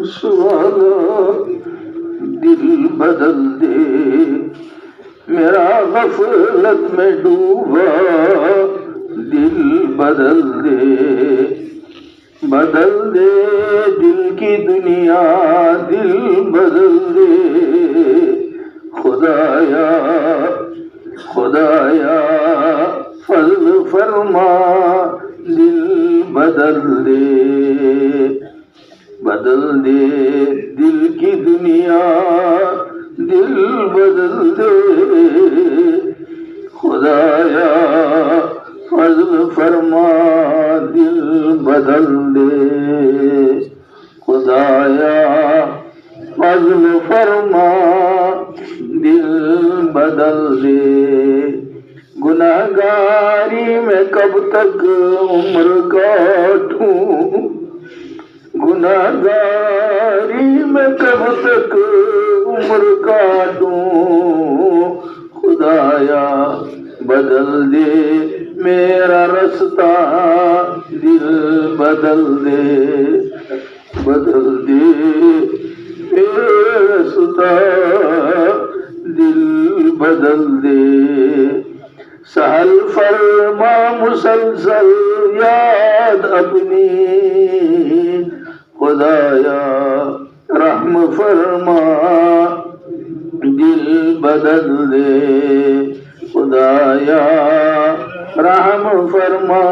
والا دل بدل دے، میرا غفلت میں ڈوبا دل بدل دے، بدل دے دل کی دنیا دل بدل دے، خدایا خدایا فضل فرما دل بدل دے، بدل دے دل کی دنیا دل بدل دے، خدایا فضل فرما دل بدل دے، خدایا فضل فرما دل بدل دے، گناہگاری میں کب تک عمر کاٹوں، گناہگاری میں کب تک عمر کاٹوں، خدایا بدل دے میرا رستہ دل بدل دے، بدل دے میرا رستہ دل بدل دے، سہل فرما مسلسل یاد اپنی، خدایا رحم فرما دل بدل دے، خدایا رحم فرما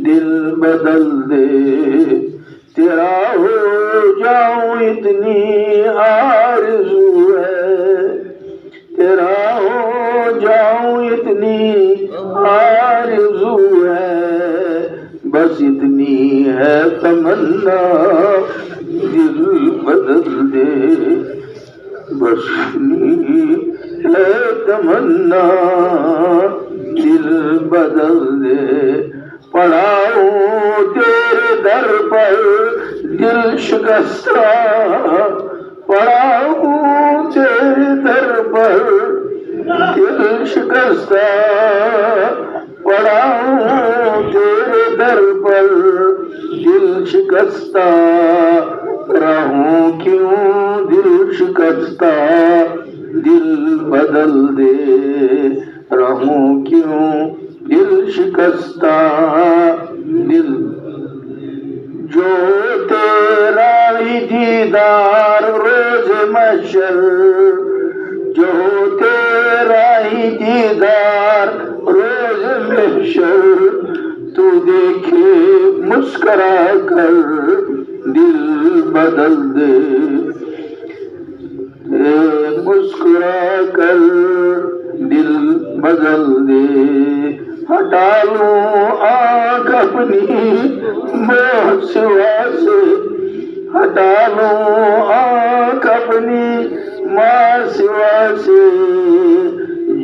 دل بدل دے، تیرا ہو جاؤں اتنی آرزو ہے، تیرا ہو جاؤں اتنی آرزو ہے، بس اتنی ہے تمنا دل بدل دے، بس اتنی ہے تمنا دل بدل دے، پڑا ہوں تیرے در پر دل شکستہ، پڑا ہوں تیرے در پر دل شکستہ، پڑا ہوں تیرے در پر دل شکستہ، رہوں کیوں دل شکستہ دل بدل دے، رہوں کیوں دل شکستہ دل، جو تیرا ہی دیدار روز محشر، جو تیرا ہی دیدار روز محشر، تو دیکھے مسکرا کر دل بدل دے، مسکرا کر دل بدل دے، ہٹا لوں آنکھ اپنی موہ سوا سے، ہٹا لوں آنکھ اپنی ماں سوا سے،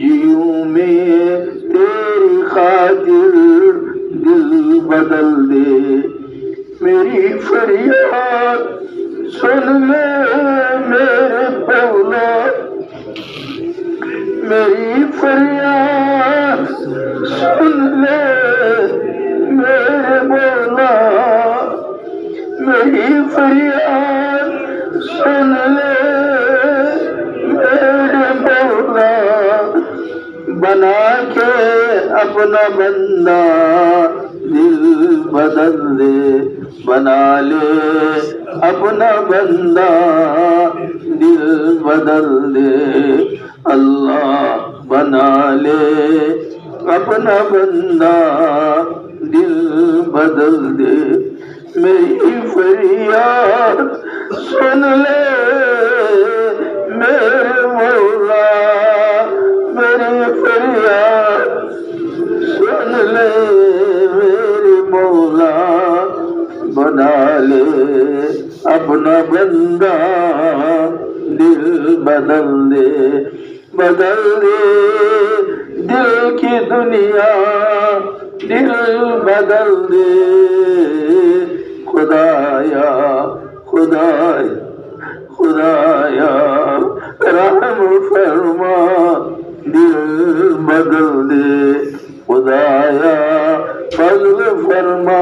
جیوں میں تیری خاطر دل بدل دے، میری فریاد سن لے میرے مولا، میری فریاد سن لے میرے مولا، میری فریاد سن لے میرے مولا، بنا کے اپنا بندہ دل بدل دے، بنا لے اپنا بندہ دل بدل دے، اللہ بنا لے اپنا بندہ دل بدل دے، میری فریاد سن لے میرے مولا، میری فریاد سن لے میرے مولا، بنا لے اپنا بندہ دل بدل دے، بدل دے دل کی دنیا دل بدل دے، خدایا خدایا خدایا رحم فرما دل بدل دے، خدایا فضل فرما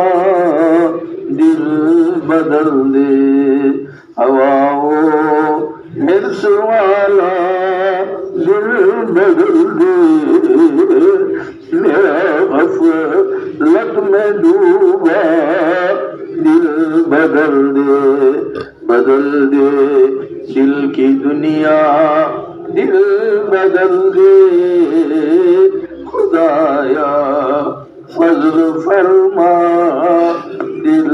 دل بدل دے ہوا وہ حرص والا دل بدل دے میرا غفلت میں ڈوبا دل بدل دے دل کی دنیا دل بدل دے خدایا فضل فرما دل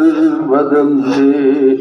بدل دے